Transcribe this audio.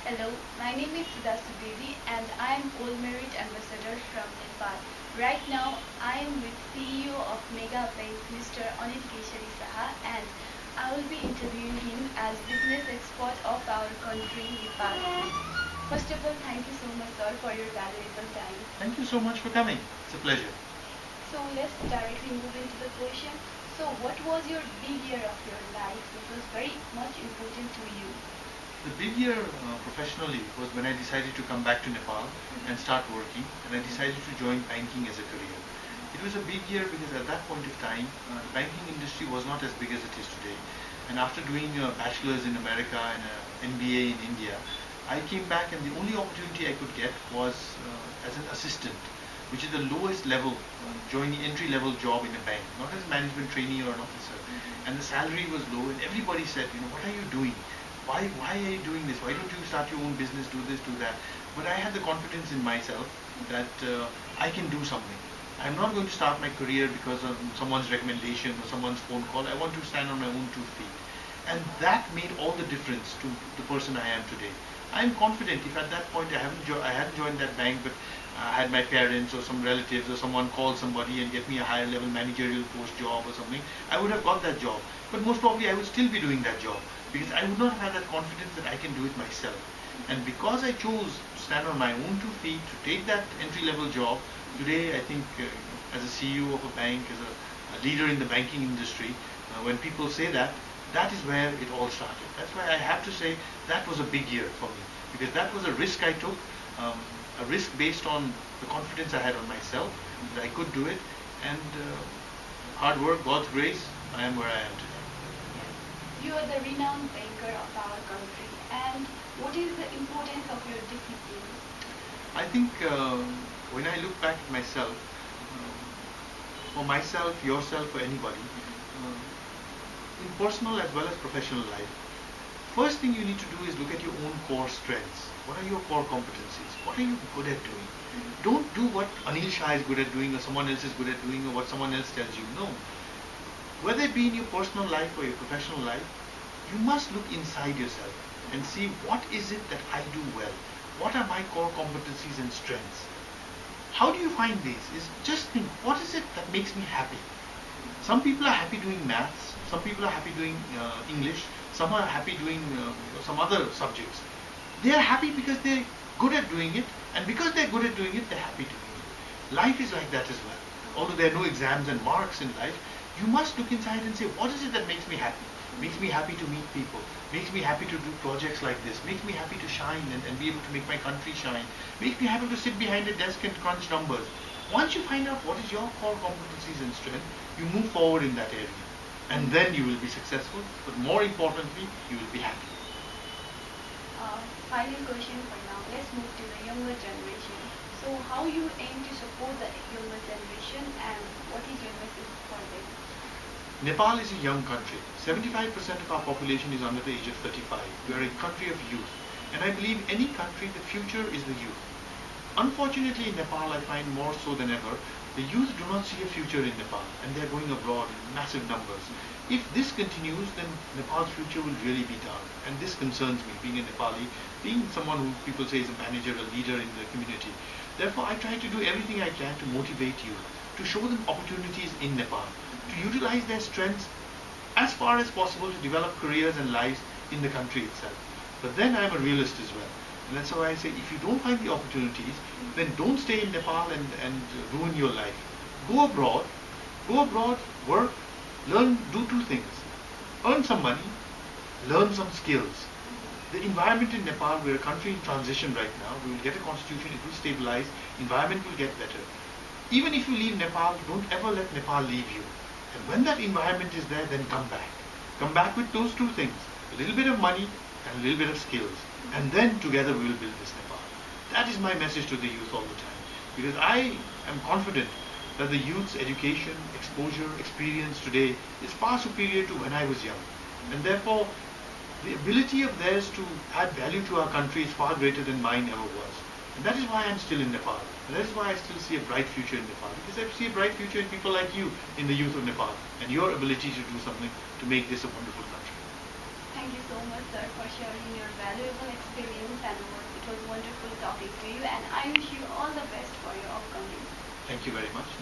Hello, my name is Sudha Subedi and I am Old Merit Ambassador from Nepal. Right now, I am with CEO of Mega Bank, Mr. Anil Keshari Shah, and I will be interviewing him as business expert of our country, Nepal. First of all, thank you so much, sir, for your valuable time. Thank you so much for coming. It's a pleasure. So let's directly move into the question. So what was your big year of your life? It was very much important to you. The big year professionally was when I decided to come back to Nepal and start working, and I decided to join banking as a career. It was a big year because at that point of time, the banking industry was not as big as it is today. And after doing a bachelor's in America and an MBA in India, I came back and the only opportunity I could get was as an assistant, which is the lowest level, join the entry-level job in a bank, not as a management trainee or an officer. And the salary was low, and everybody said, what are you doing? Why are you doing this? Why don't you start your own business, do this, do that? But I had the confidence in myself that I can do something. I'm not going to start my career because of someone's recommendation or someone's phone call. I want to stand on my own 2 feet. And that made all the difference to the person I am today. I'm confident if at that point I hadn't joined that bank, but I had my parents or some relatives or someone call somebody and get me a higher level managerial post job or something, I would have got that job. But most probably I would still be doing that job because I would not have had that confidence that I can do it myself. And because I chose to stand on my own 2 feet, to take that entry-level job, today I think as a CEO of a bank, as a leader in the banking industry, when people say that, that is where it all started. That's why I have to say that was a big year for me because that was a risk I took, a risk based on the confidence I had on myself, that I could do it, and hard work, God's grace, I am where I am today. You are the renowned banker of our country, and what is the importance of your discipline? I think when I look back at myself, for myself, yourself, or anybody, in personal as well as professional life, first thing you need to do is look at your own core strengths. What are your core competencies? What are you good at doing? Don't do what Anil Shah is good at doing or someone else is good at doing or what someone else tells you. No. Whether it be in your personal life or your professional life, you must look inside yourself and see what is it that I do well. What are my core competencies and strengths? How do you find these? Is just think, what is it that makes me happy? Some people are happy doing maths, some people are happy doing English, some are happy doing some other subjects. They are happy because they're good at doing it, and because they're good at doing it, they're happy doing it. Life is like that as well. Although there are no exams and marks in life, you must look inside and say, what is it that makes me happy? Makes me happy to meet people, makes me happy to do projects like this, makes me happy to shine and be able to make my country shine, makes me happy to sit behind a desk and crunch numbers. Once you find out what is your core competencies and strength, you move forward in that area. And then you will be successful, but more importantly, you will be happy. Final question for now. Let's move to the younger generation. So how you aim to support the younger generation and what is your message for them? Nepal is a young country. 75% of our population is under the age of 35. We are a country of youth. And I believe any country, the future is the youth. Unfortunately, in Nepal, I find more so than ever, the youth do not see a future in Nepal and they are going abroad in massive numbers. If this continues, then Nepal's future will really be dark. And this concerns me, being a Nepali, being someone who people say is a manager, a leader in the community. Therefore, I try to do everything I can to motivate youth, to show them opportunities in Nepal, to utilize their strengths as far as possible to develop careers and lives in the country itself. But then I'm a realist as well. And that's why I say if you don't find the opportunities, then don't stay in Nepal and ruin your life. Go abroad, work, learn, do 2 things. Earn some money, learn some skills. The environment in Nepal, we're a country in transition right now. We will get a constitution, it will stabilize, environment will get better. Even if you leave Nepal, don't ever let Nepal leave you. And when that environment is there, then come back. Come back with those 2 things. A little bit of money and a little bit of skills. And then together we will build this Nepal. That is my message to the youth all the time. Because I am confident that the youth's education, exposure, experience today is far superior to when I was young. And therefore, the ability of theirs to add value to our country is far greater than mine ever was. And that is why I'm still in Nepal. And that is why I still see a bright future in Nepal. Because I see a bright future in people like you, in the youth of Nepal, and your ability to do something to make this a wonderful country. Thank you so much, sir, for sharing your valuable experience and work. It was wonderful talking to you, and I wish you all the best for your upcoming. Thank you very much.